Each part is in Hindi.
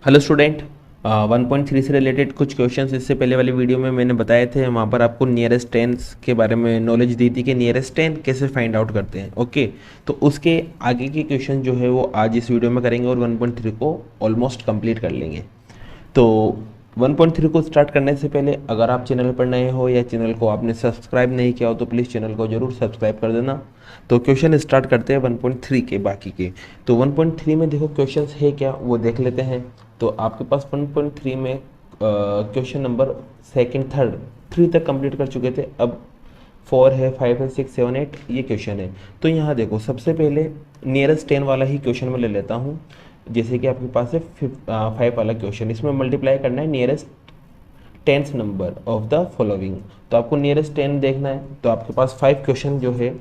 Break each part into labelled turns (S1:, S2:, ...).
S1: हेलो स्टूडेंट, 1.3 से रिलेटेड कुछ क्वेश्चंस इससे पहले वाली वीडियो में मैंने बताए थे। वहाँ पर आपको नियरेस्ट टेंस के बारे में नॉलेज दी थी कि नियरेस्ट टेन कैसे फाइंड आउट करते हैं। ओके, तो उसके आगे के क्वेश्चन जो है वो आज इस वीडियो में करेंगे और 1.3 को ऑलमोस्ट कंप्लीट कर लेंगे। तो 1.3 को स्टार्ट करने से पहले अगर आप चैनल पर नए हो या चैनल को आपने सब्सक्राइब नहीं किया हो तो प्लीज़ चैनल को जरूर सब्सक्राइब कर देना। तो क्वेश्चन स्टार्ट करते हैं 1.3 के बाकी के। तो 1.3 में देखो क्वेश्चंस है क्या वो देख लेते हैं। तो आपके पास 1.3 में क्वेश्चन नंबर सेकंड थर्ड 3 तक कंप्लीट कर चुके थे। अब 4 है, 5 है, 6, 7, 8 ये क्वेश्चन है। तो यहाँ देखो सबसे पहले नियरेस्ट 10 वाला ही क्वेश्चन में ले लेता हूँ। जैसे कि आपके पास है 5 वाला क्वेश्चन, इसमें मल्टीप्लाई करना है nearest tense number of the following. तो आपको नियरेस्ट 10 देखना है। तो आपके पास 5 क्वेश्चन जो है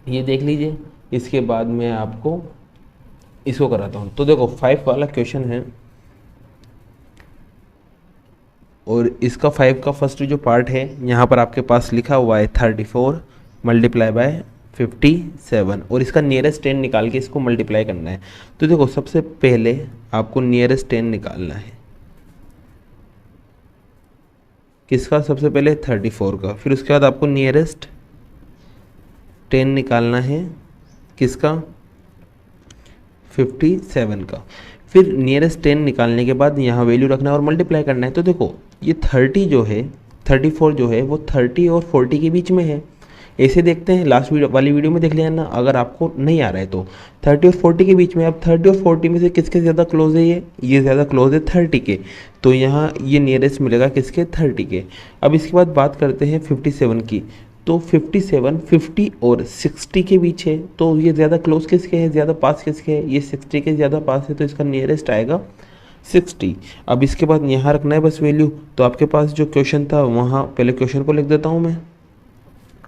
S1: ये देख लीजिए। इसके बाद मैं आपको इसको कराता हूँ। तो देखो 5 वाला क्वेश्चन है और इसका 5 का फर्स्ट जो पार्ट है यहाँ पर आपके पास लिखा हुआ है 34 मल्टीप्लाई बाय 57 और इसका नियरेस्ट 10 निकाल के इसको मल्टीप्लाई करना है। तो देखो सबसे पहले आपको नियरेस्ट 10 निकालना है। किसका? सबसे पहले 34 का। फिर उसके बाद आपको नियरेस्ट 10 निकालना है। किसका? 57 का। फिर नियरेस्ट 10 निकालने के बाद यहाँ वैल्यू रखना है और मल्टीप्लाई करना है। तो देखो ये 30 जो है 34 जो है वो 30 और 40 के बीच में है। ऐसे देखते हैं, लास्ट वाली वीडियो में देख लिया ना अगर आपको नहीं आ रहा है तो। 30 और 40 के बीच में, अब 30 और 40 में से किसके ज़्यादा क्लोज है? ये ज़्यादा क्लोज है 30 के। तो यहाँ ये नियरेस्ट मिलेगा किसके? 30 के। अब इसके बाद बात करते हैं 57 की। तो 57 50 और 60 के बीच है। तो ये ज़्यादा क्लोज किसके हैं? ज़्यादा पास किसके हैं? ये 60 के ज़्यादा पास है, तो इसका नियरेस्ट आएगा 60। अब इसके बाद यहाँ रखना है बस वैल्यू। तो आपके पास जो क्वेश्चन था वहाँ पहले क्वेश्चन को लिख देता हूँ मैं।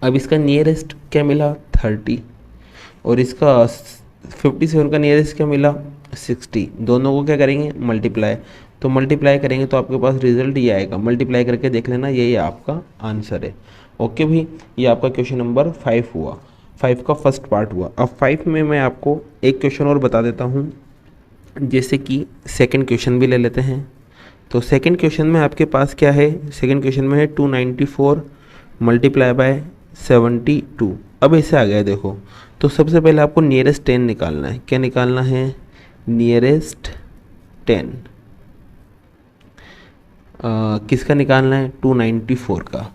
S1: अब इसका नियरेस्ट क्या मिला? 30 और इसका 57 का नियरेस्ट क्या मिला? 60। दोनों को क्या करेंगे? मल्टीप्लाई। तो मल्टीप्लाई करेंगे तो आपके पास रिजल्ट ये आएगा। मल्टीप्लाई करके देख लेना, यही आपका आंसर है। ओके भी, ये आपका क्वेश्चन नंबर 5 हुआ। 5 का फर्स्ट पार्ट हुआ। अब 5 में मैं आपको एक क्वेश्चन और बता देता हूँ, जैसे कि सेकंड क्वेश्चन भी ले लेते हैं। तो सेकंड क्वेश्चन में आपके पास क्या है? सेकंड क्वेश्चन में है 294 मल्टीप्लाई बाय 72। अब ऐसे आ गया देखो। तो सबसे पहले आपको नियरेस्ट 10 निकालना है। क्या निकालना है? नियरेस्ट 10 किसका निकालना है? 294 का।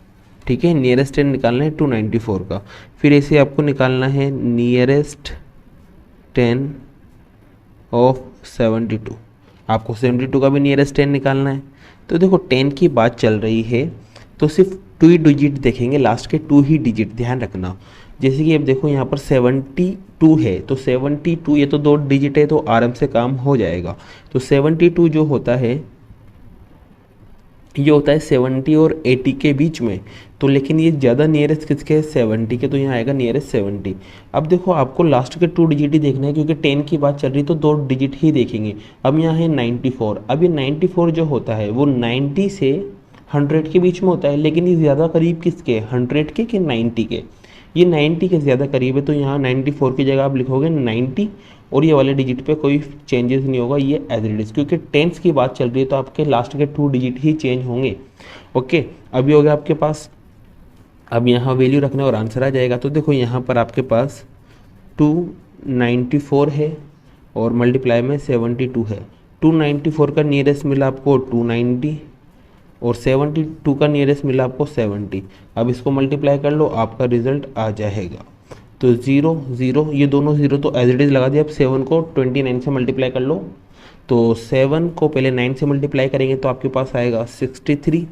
S1: ठीक है, नियरेस्ट 10 निकालना है 294 का। फिर ऐसे आपको निकालना है नियरेस्ट 10 ऑफ 72। आपको 72 का भी नियरेस्ट 10 निकालना है। तो देखो 10 की बात चल रही है तो सिर्फ 2 ही डिजिट देखेंगे, लास्ट के 2 ही डिजिट, ध्यान रखना। जैसे कि अब देखो यहाँ पर 72 है तो 72 ये तो 2 डिजिट है तो आराम से काम हो जाएगा। तो 72 जो होता है ये होता है 70 और 80 के बीच में। तो लेकिन ये ज़्यादा नियरेस्ट किसके है? 70 के। तो यहाँ आएगा नियरेस्ट 70। अब देखो आपको लास्ट के 2 डिजिट ही देखना है क्योंकि 10 की बात चल रही तो 2 डिजिट ही देखेंगे। अब यहाँ है 94। अब ये 94 जो होता है वो 90 से 100 के बीच में होता है, लेकिन ये ज़्यादा करीब किसके? 100 के कि 90 के? ये 90 के ज़्यादा करीब है। तो यहाँ 94 की जगह आप लिखोगे 90 और ये वाले डिजिट पे कोई चेंजेस नहीं होगा, ये एज इट इज, क्योंकि टेंस की बात चल रही है तो आपके लास्ट के 2 डिजिट ही चेंज होंगे। ओके, अभी हो गया आपके पास। अब यहाँ वैल्यू रखना और आंसर आ जाएगा। तो देखो यहाँ पर आपके पास 294 है और मल्टीप्लाई में 72 है। 294 का नियरेस्ट मिला आपको 290 और 72 का नियरेस्ट मिला आपको 70। अब इसको मल्टीप्लाई कर लो, आपका रिजल्ट आ जाएगा। तो 0 0, ये दोनों 0 तो एज इट इज़ लगा दिया। अब 7 को 29 से मल्टीप्लाई कर लो। तो 7 को पहले 9 से मल्टीप्लाई करेंगे तो आपके पास आएगा 63।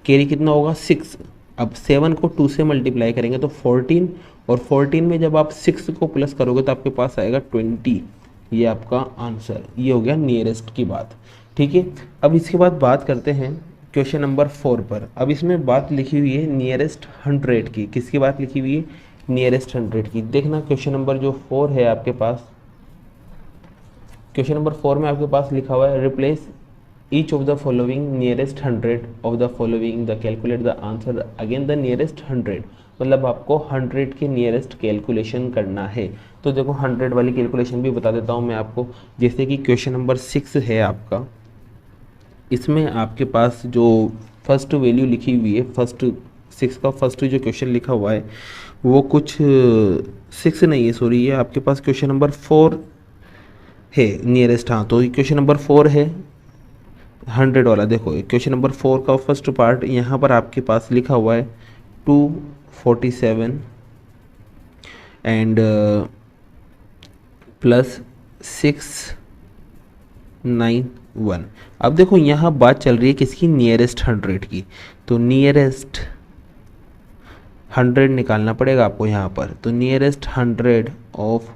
S1: कैरी कितना होगा? 6। अब 7 को 2 से मल्टीप्लाई करेंगे तो 14 और 14 में जब आप 6 को प्लस करोगे तो आपके पास आएगा 20। ये आपका आंसर। ये हो गया नियरेस्ट की बात। ठीक है, अब इसके बाद बात करते हैं क्वेश्चन नंबर 4 पर। अब इसमें बात लिखी हुई है नियरेस्ट 100 की। किसकी बात लिखी हुई है? नियरेस्ट 100 की। देखना क्वेश्चन नंबर जो 4 है आपके पास, क्वेश्चन नंबर 4 में आपके पास लिखा हुआ है replace each of the following nearest 100 of the following the calculate the answer again the nearest 100। मतलब आपको 100 के नियरेस्ट कैलकुलेशन करना है। तो देखो 100 वाली कैलकुलेशन भी बता देता हूँ मैं आपको। जैसे कि क्वेश्चन नंबर 6 है आपका, इसमें आपके पास जो फर्स्ट वैल्यू लिखी हुई है, फर्स्ट 6 का फर्स्ट जो क्वेश्चन लिखा हुआ है वो कुछ 6 नहीं है, सॉरी, ये आपके पास क्वेश्चन नंबर 4 है नियरेस्ट। हाँ, तो क्वेश्चन नंबर 4 है 100 वाला। देखो क्वेश्चन नंबर 4 का फर्स्ट पार्ट यहाँ पर आपके पास लिखा हुआ है 247 एंड प्लस 691। अब देखो यहाँ बात चल रही है किसकी, नियरेस्ट 100 की। तो नियरेस्ट 100 निकालना पड़ेगा आपको यहाँ पर। तो नियरेस्ट 100 ऑफ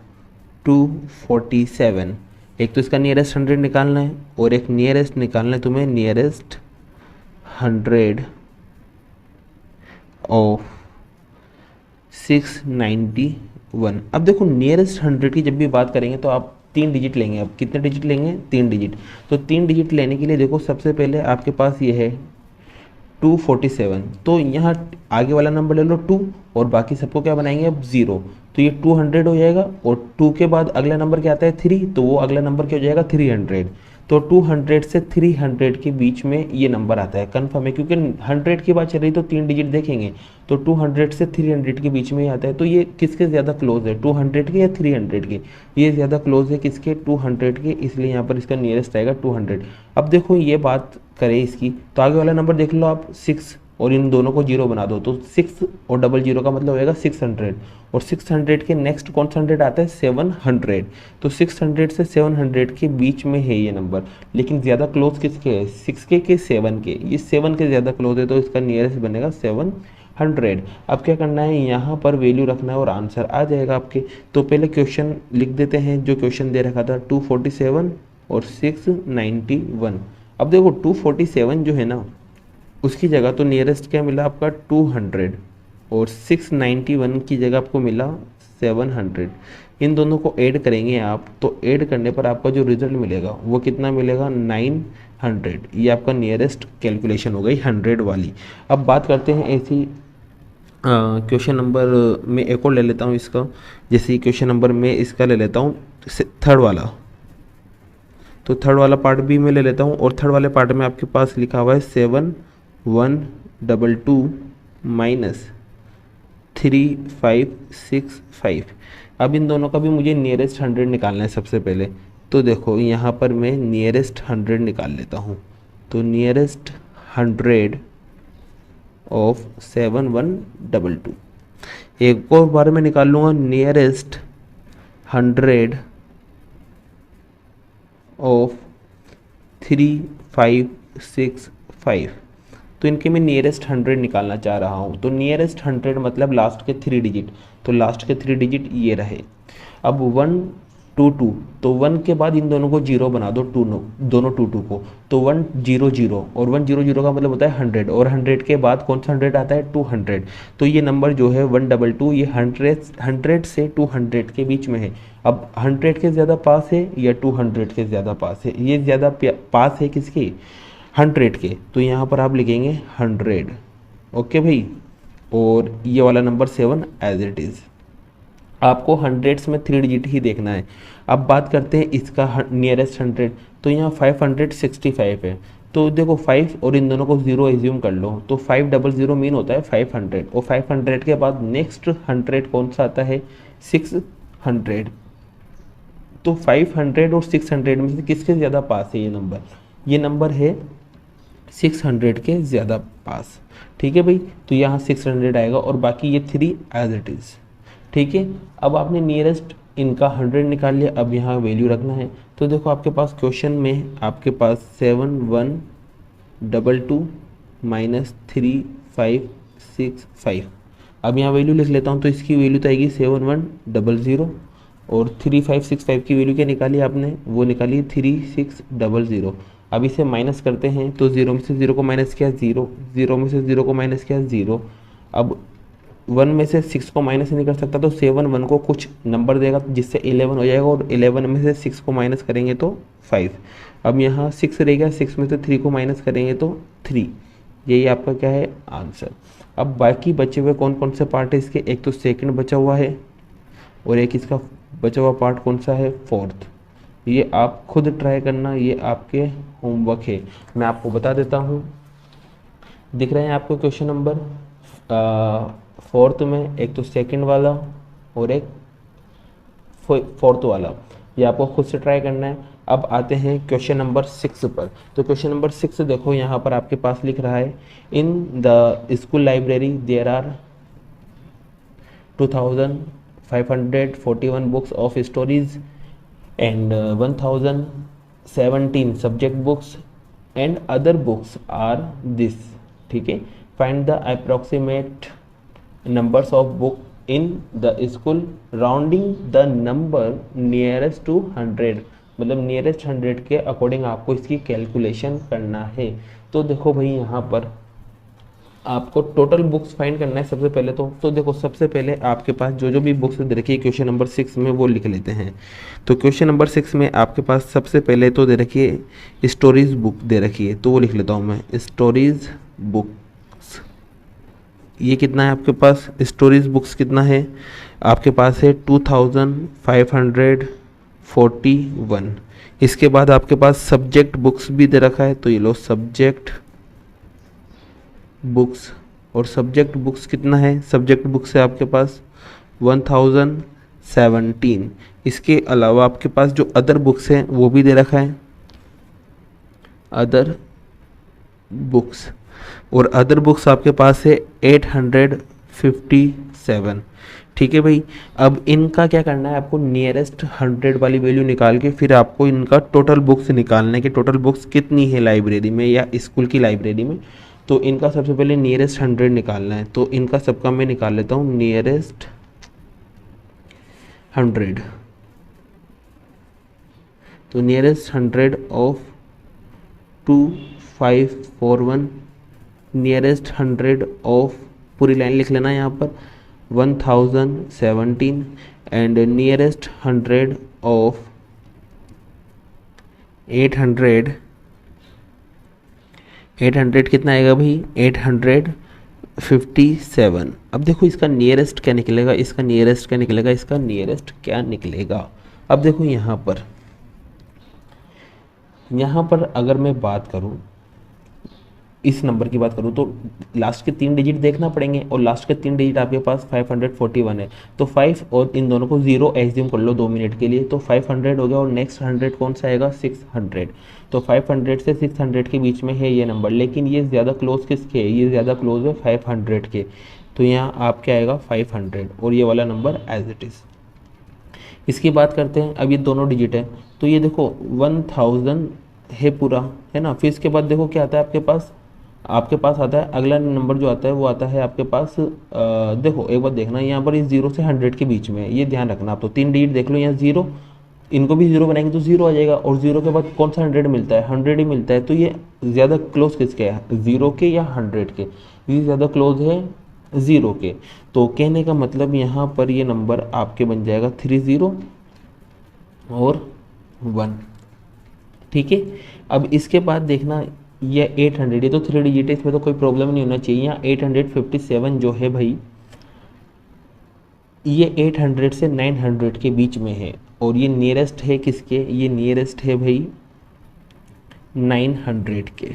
S1: 247, एक तो इसका नियरेस्ट 100 निकालना है और एक नियरेस्ट निकालना है तुम्हें नियरेस्ट 100 ऑफ 691। अब देखो नियरेस्ट 100 की जब भी बात करेंगे तो आप 3 डिजिट लेंगे। अब कितने डिजिट लेंगे, 3 डिजिट। तो 3 डिजिट लेने के लिए देखो सबसे पहले आपके पास ये है 247, तो यहाँ आगे वाला नंबर ले लो 2 और बाकी सबको क्या बनाएंगे अब 0। तो ये 200 हो जाएगा और 2 के बाद अगला नंबर क्या आता है 3, तो वो अगला नंबर क्या हो जाएगा 300। तो 200 से 300 के बीच में ये नंबर आता है, कन्फर्म है, क्योंकि 100 की बात चल रही तो 3 डिजिट देखेंगे। तो 200 से 300 के बीच में ही आता है। तो ये किसके ज़्यादा क्लोज है, 200 के या 300 के? ये ज़्यादा क्लोज है किसके, 200 के, इसलिए यहाँ पर इसका नियरेस्ट आएगा 200। अब देखो ये बात करें इसकी, तो आगे वाला नंबर देख लो आप 6 और इन दोनों को 0 बना दो। तो 6 और 00 का मतलब होगा 600 और 600 के नेक्स्ट कौन सा 100 आता है 700। तो 600 से 700 के बीच में है ये नंबर, लेकिन ज़्यादा क्लोज किसके है, 6 के 7 के, ये 7 के ज़्यादा क्लोज है, तो इसका नियरेस्ट बनेगा 700। अब क्या करना है, यहाँ पर वैल्यू रखना है और आंसर आ जाएगा आपके। तो पहले क्वेश्चन लिख देते हैं, जो क्वेश्चन दे रखा था 247 और 691। अब देखो 247 जो है ना, उसकी जगह तो नियरेस्ट क्या मिला आपका 200 और 691 की जगह आपको मिला 700। इन दोनों को ऐड करेंगे आप, तो ऐड करने पर आपका जो रिजल्ट मिलेगा वो कितना मिलेगा 900। ये आपका नियरेस्ट कैलकुलेशन हो गई 100 वाली। अब बात करते हैं ऐसी क्वेश्चन नंबर में एक और ले लेता हूँ इसका। जैसे क्वेश्चन नंबर में इसका ले लेता हूँ थर्ड वाला। तो थर्ड वाला पार्ट भी मैं ले लेता हूँ और थर्ड वाले पार्ट में आपके पास लिखा हुआ है 7122 माइनस 3565। अब इन दोनों का भी मुझे नियरेस्ट 100 निकालना है सबसे पहले। तो देखो यहाँ पर मैं नियरेस्ट 100 निकाल लेता हूँ। तो नियरेस्ट 100 ऑफ 7122, एक और बार में निकाल लूँगा नियरेस्ट 100 ऑफ 3565। तो इनके मैं नियरेस्ट 100 निकालना चाह रहा हूँ। तो नियरेस्ट 100 मतलब लास्ट के 3 डिजिट, तो लास्ट के 3 डिजिट ये रहे। अब 122, तो 1 के बाद इन दोनों को 0 बना दो, दोनों 22 को। तो 100 और 100 का मतलब होता है 100 और 100 के बाद कौन सा 100 आता है 200। तो ये नंबर जो है 122 ये 100 से 200 के बीच में है। अब 100 के ज़्यादा पास है या 200 के ज़्यादा पास है, ये ज़्यादा पास है किसके 100 के। तो यहाँ पर आप लिखेंगे 100, ओके भाई। और ये वाला नंबर 7 एज इट इज़। आपको 100 में 3 डिजिट ही देखना है। अब बात करते हैं इसका नियरेस्ट 100। तो यहाँ 565 है। तो देखो 5 और इन दोनों को 0 एज्यूम कर लो, तो 500 मीन होता है 500 और 500 के बाद नेक्स्ट 100 कौन सा आता है 600। तो 500 और 600 में से किसके ज़्यादा पास है ये नंबर, ये नंबर है 600 के ज़्यादा पास। ठीक है भाई, तो यहाँ 600 आएगा और बाकी ये 3 एज इट इज़। ठीक है, अब आपने नियरेस्ट इनका 100 निकाल लिया, अब यहाँ वैल्यू रखना है। तो देखो आपके पास क्वेश्चन में आपके पास 7122 माइनस 3565। अब यहाँ वैल्यू लिख लेता हूँ। तो इसकी वैल्यू तो आएगी 7100 और 3565 की वैल्यू क्या निकाली आपने, वो निकाली 3600। अब इसे माइनस करते हैं, तो 0 में से 0 को माइनस किया 0, 0 में से 0 को माइनस किया 0। अब 1 में से 6 को माइनस नहीं कर सकता, तो 7 1 को कुछ नंबर देगा जिससे 11 हो जाएगा और 11 में से 6 को माइनस करेंगे तो 5। अब यहाँ 6 रहेगा, 6 में से 3 को माइनस करेंगे तो 3। यही आपका क्या है आंसर। अब बाकी बचे हुए कौन कौन से पार्ट है इसके, एक तो सेकंड बचा हुआ है और एक इसका बचा हुआ पार्ट कौन सा है, फोर्थ। ये आप खुद ट्राई करना, ये आपके होमवर्क है। मैं आपको बता देता हूँ, दिख रहे हैं आपको क्वेश्चन नंबर फोर्थ में, एक तो सेकंड वाला और एक फोर्थ वाला, ये आपको खुद से ट्राई करना है। अब आते हैं क्वेश्चन नंबर 6 पर। तो क्वेश्चन नंबर 6 देखो यहाँ पर आपके पास लिख रहा है, in the school library there are 2541 books of stories and 1017 subject books and other books are this. ठीक है, find the approximate numbers of book in the school rounding the number nearest to 100, मतलब नियरेस्ट 100 के अकॉर्डिंग आपको इसकी कैलकुलेशन करना है। तो देखो भाई यहाँ पर आपको टोटल बुक्स फाइंड करना है सबसे पहले। तो देखो सबसे पहले आपके पास जो जो भी बुक्स दे रखी है क्वेश्चन नंबर 6 में वो लिख लेते हैं। तो क्वेश्चन नंबर 6 में आपके पास सबसे पहले तो दे रखी है स्टोरीज बुक दे रखी है, तो वो लिख लेता हूँ मैं, स्टोरीज बुक। ये कितना है आपके पास, स्टोरीज बुक्स कितना है आपके पास है 2541। इसके बाद आपके पास सब्जेक्ट बुक्स भी दे रखा है, तो ये लो सब्जेक्ट बुक्स। और सब्जेक्ट बुक्स कितना है, सब्जेक्ट बुक्स है आपके पास 1017। इसके अलावा आपके पास जो अदर बुक्स हैं वो भी दे रखा है, अदर बुक्स। और अदर बुक्स आपके पास है 857। ठीक है भाई, अब इनका क्या करना है आपको, नियरेस्ट 100 वाली वैल्यू निकाल के फिर आपको इनका टोटल बुक्स निकालना है कि टोटल बुक्स कितनी है लाइब्रेरी में या स्कूल की लाइब्रेरी में। तो इनका सबसे पहले नियरेस्ट 100 निकालना है, तो इनका सबका मैं निकाल लेता हूँ नियरेस्ट 100। तो नियरेस्ट 100 ऑफ 2541, नियरेस्ट 100 ऑफ, पूरी लाइन लिख लेना यहाँ पर, 1017 एंड नियरेस्ट 100 ऑफ 800 कितना आएगा भाई 857। अब देखो इसका नियरेस्ट क्या निकलेगा, इसका नियरेस्ट क्या निकलेगा, इसका नियरेस्ट क्या निकलेगा। अब देखो यहाँ पर अगर मैं बात करूँ, इस नंबर की बात करूँ, तो लास्ट के 3 डिजिट देखना पड़ेंगे और लास्ट के 3 डिजिट आपके पास 541 है। तो 5 और इन दोनों को 0 एज्यूम कर लो 2 मिनट के लिए, तो 500 हो गया और नेक्स्ट 100 कौन सा आएगा 600। तो 500 से 600 के बीच में है ये नंबर, लेकिन ये ज़्यादा क्लोज किसके है, ये ज़्यादा क्लोज है 500 के। तो यहाँ आप क्या आएगा 500 और ये वाला नंबर एज इट इज़। इसकी बात करते हैं, अब ये दोनों डिजिट है, तो ये देखो 1000 है पूरा, है ना। फिर इसके बाद देखो क्या आता है आपके पास आता है अगला नंबर जो आता है वो आता है आपके पास देखो एक बार देखना, यहाँ पर ये 0 से 100 के बीच में है, ये ध्यान रखना आप। तो 3 डिजिट देख लो, यहाँ 0, इनको भी 0 बनाएंगे तो 0 आ जाएगा, और 0 के बाद कौन सा 100 मिलता है, 100 ही मिलता है। तो ये ज़्यादा क्लोज किसके है, 0 के या 100 के, ये ज़्यादा क्लोज है 0 के। तो कहने का मतलब यहाँ पर ये नंबर आपके बन जाएगा 30 और 1। ठीक है, अब इसके बाद देखना ये 800, ये तो 3 डिजिट है, इसमें तो कोई प्रॉब्लम नहीं होना चाहिए। यहाँ 857 जो है भाई, ये 800 से 900 के बीच में है, और ये नियरेस्ट है किसके, ये नियरेस्ट है भाई 900 के।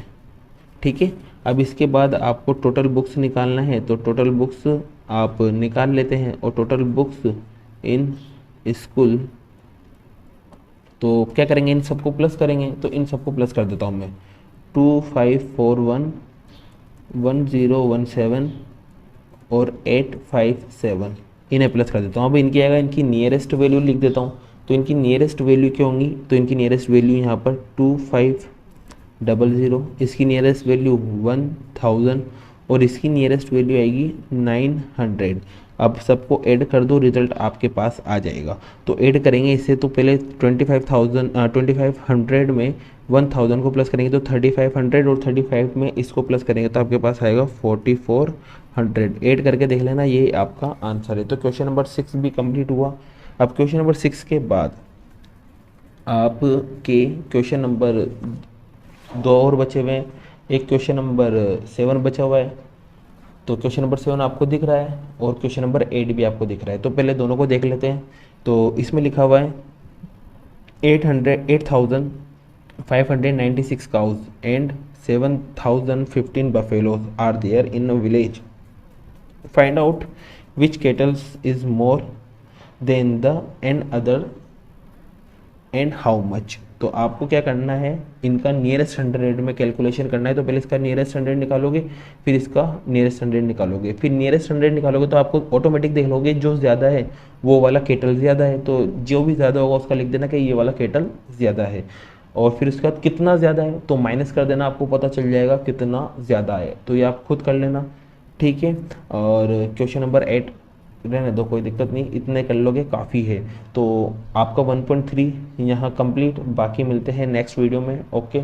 S1: ठीक है, अब इसके बाद आपको टोटल बुक्स निकालना है, तो टोटल बुक्स आप निकाल लेते हैं। और टोटल बुक्स इन स्कूल, तो क्या करेंगे, इन सबको प्लस करेंगे। तो इन सबको प्लस कर देता हूँ मैं, 2541, 1017 और 857, इन्हें प्लस कर देता हूँ। अब इनकी आएगा, इनकी नियरेस्ट वैल्यू लिख देता हूँ। तो इनकी नियरेस्ट वैल्यू क्या होंगी, तो इनकी नियरेस्ट वैल्यू यहाँ पर 2500, इसकी नियरेस्ट वैल्यू 1000 और इसकी नियरेस्ट वैल्यू आएगी 900। अब सबको ऐड कर दो, रिजल्ट आपके पास आ जाएगा। तो ऐड करेंगे इसे, तो पहले 2500 में 1000 को प्लस करेंगे तो 3500, और 35 में इसको प्लस करेंगे तो आपके पास आएगा 4400। ऐड करके देख लेना, ये आपका आंसर है। तो क्वेश्चन नंबर 6 भी कंप्लीट हुआ। अब क्वेश्चन नंबर 6 के बाद आपके क्वेश्चन नंबर 2 और बचे हुए हैं। एक क्वेश्चन नंबर 7 बचा हुआ है। तो क्वेश्चन नंबर 7 आपको दिख रहा है और क्वेश्चन नंबर 8 भी आपको दिख रहा है। तो पहले दोनों को देख लेते हैं। तो इसमें लिखा हुआ है 8,596 cows and 7,015 buffaloes are there in a village. Find out which cattle is more than the and other and how much. तो आपको क्या करना है, इनका नियरेस्ट 100 में कैलकुलेशन करना है। तो पहले इसका नियरेस्ट 100 निकालोगे, फिर इसका नियरेस्ट 100 निकालोगे, फिर नियरेस्ट 100 निकालोगे तो आपको ऑटोमेटिक देख लोगे जो ज़्यादा है वो वाला केटल ज़्यादा है। तो जो भी ज़्यादा होगा उसका लिख देना कि ये वाला केटल ज़्यादा है, और फिर उसके बाद कितना ज़्यादा है तो माइनस कर देना, आपको पता चल जाएगा कितना ज़्यादा है। तो ये आप खुद कर लेना, ठीक है। और क्वेश्चन नंबर 8 रहने दो, कोई दिक्कत नहीं, इतने कर लोगे काफ़ी है। तो आपका 1.3 यहाँ कंप्लीट, बाकी मिलते हैं नेक्स्ट वीडियो में। ओके।